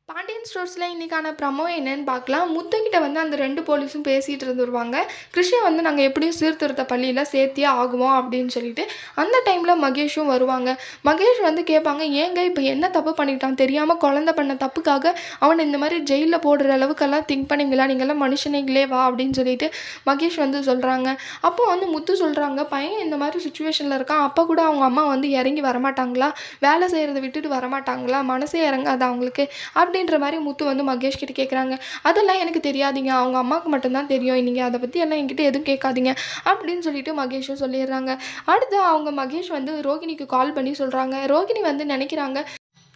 பாண்டியன் ஸ்டோர்ஸில் இன்றைக்கான ப்ரமோ என்னன்னு பார்க்கலாம். முத்துக்கிட்ட வந்து அந்த 2 போலீஸும் பேசிகிட்டு இருந்துருவாங்க. கிருஷ்ண வந்து நாங்கள் எப்படியும் சீர்திருத்த பள்ளியில் சேர்த்தியே ஆகுவோம் அப்படின்னு சொல்லிட்டு அந்த டைமில் மகேஷும் வருவாங்க. மகேஷ் வந்து கேட்பாங்க, ஏங்க இப்போ என்ன தப்பு பண்ணிட்டான், தெரியாமல் குழந்தை பண்ண தப்புக்காக அவனை இந்த மாதிரி ஜெயிலில் போடுற அளவுக்கெல்லாம் திங்க் பண்ணிங்களா, நீங்கள்லாம் மனுஷனீங்களே வா அப்படின்னு சொல்லிட்டு மகேஷ் வந்து சொல்கிறாங்க. அப்போ வந்து முத்து சொல்கிறாங்க, பையன் இந்த மாதிரி சுச்சுவேஷனில் இருக்கான், அப்போ கூட அவங்க அம்மா வந்து இறங்கி வரமாட்டாங்களா, வேலை செய்கிறத விட்டுட்டு வரமாட்டாங்களா, மனசே இறங்காது அவங்களுக்கு அப்படின்ற மாதிரி முத்து வந்து மகேஷ் கிட்ட கேட்குறாங்க. அதெல்லாம் எனக்கு தெரியாதீங்க, அவங்க அம்மாவுக்கு மட்டும்தான் தெரியும், நீங்கள் அதை பற்றி எல்லாம் என்கிட்ட எதுவும் கேட்காதீங்க அப்படின்னு சொல்லிட்டு மகேஷும் சொல்லிடுறாங்க. அடுத்து அவங்க மகேஷ் வந்து ரோகிணிக்கு கால் பண்ணி சொல்கிறாங்க. ரோகிணி வந்து நினைக்கிறாங்க,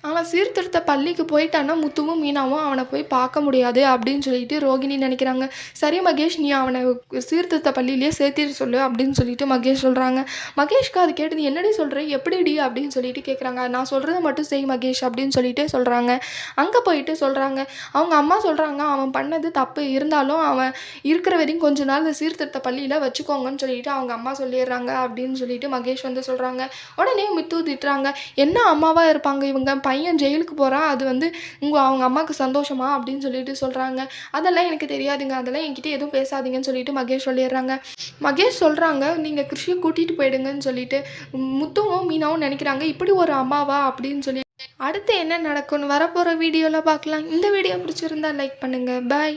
அவன் சீர்திருத்த பள்ளிக்கு போயிட்டான்னா முத்துவும் மீனாவும் அவனை போய் பார்க்க முடியாது அப்படின்னு சொல்லிட்டு ரோகிணி நினைக்கிறாங்க. சரி மகேஷ், நீ அவனை சீர்திருத்த பள்ளியிலே சேர்த்திட்டு சொல்லு அப்படின்னு சொல்லிட்டு மகேஷ் சொல்கிறாங்க. மகேஷ்க்கு அது கேட்டது, என்னடி சொல்கிற, எப்படிடி அப்படின்னு சொல்லிட்டு கேட்குறாங்க. நான் சொல்கிறத மட்டும் செய் மகேஷ் அப்படின்னு சொல்லிட்டு சொல்கிறாங்க. அங்கே போயிட்டு சொல்கிறாங்க, அவங்க அம்மா சொல்கிறாங்க, அவன் பண்ணது தப்பு, இருந்தாலும் அவன் இருக்கிற வரையும் கொஞ்ச நாள் இந்த சீர்திருத்த பள்ளியில் வச்சுக்கோங்கன்னு சொல்லிட்டு அவங்க அம்மா சொல்லிடுறாங்க அப்படின்னு சொல்லிட்டு மகேஷ் வந்து சொல்கிறாங்க. உடனே முத்து திட்டுறாங்க, என்ன அம்மாவாக இருப்பாங்க இவங்க, பையன் ஜெயிலுக்கு போகிறான், அது வந்து அவங்க அம்மாவுக்கு சந்தோஷமா அப்படின்னு சொல்லிட்டு சொல்கிறாங்க. அதெல்லாம் எனக்கு தெரியாதுங்க, அதெல்லாம் என்கிட்ட எதுவும் பேசாதீங்கன்னு சொல்லிட்டு மகேஷ் சொல்லிடுறாங்க. மகேஷ் சொல்கிறாங்க, நீங்கள் கிருஷியை கூட்டிகிட்டு போயிடுங்கன்னு சொல்லிட்டு. முத்துவும் மீனாவும் நினைக்கிறாங்க, இப்படி ஒரு அம்மாவா அப்படின்னு சொல்லி. அடுத்து என்ன நடக்கும்னு வரப்போகிற வீடியோவில் பார்க்கலாம். இந்த வீடியோ பிடிச்சிருந்தா லைக் பண்ணுங்கள். பாய்.